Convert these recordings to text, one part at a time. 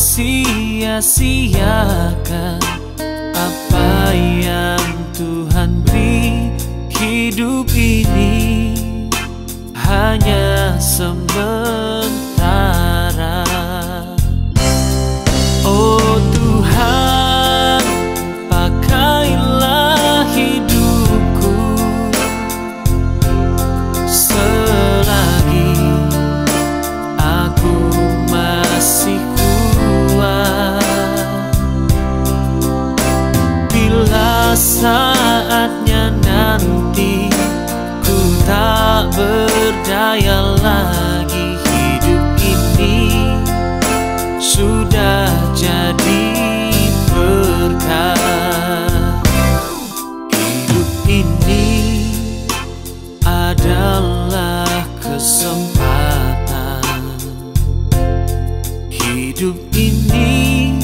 sia-siakan apa yang Tuhan beri. Hidup ini hanya sementara. Oh Tuhan, pakailah hidupku selagi aku masih kuat. Bila saatnya nanti ku tak berdaya lagi, hidup ini sudah jadi berkah. Hidup ini adalah kesempatan. Hidup ini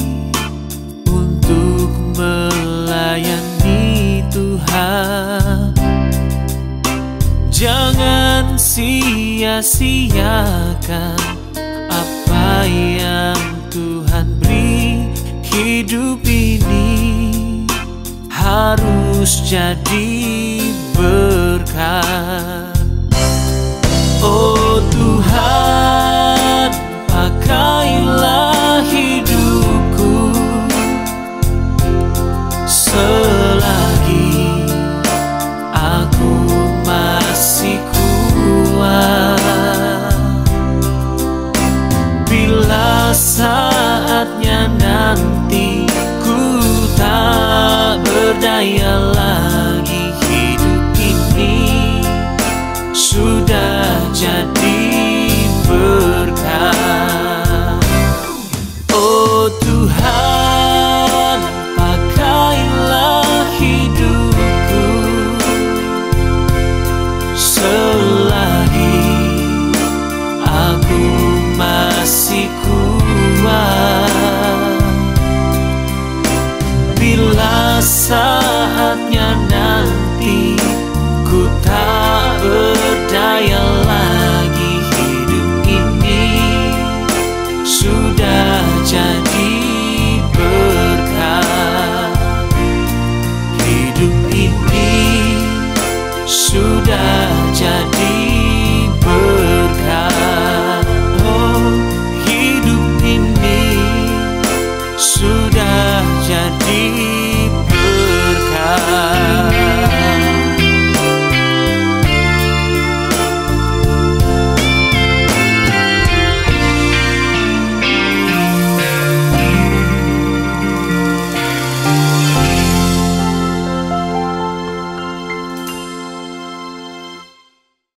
untuk melayani Tuhan. Jangan sia-siakan apa yang Tuhan beri. Hidup ini harus jadi berkah. Oh Tuhan, pakailah hidupku selagi aku masih kuat. Bila saatnya nanti ku tak berdaya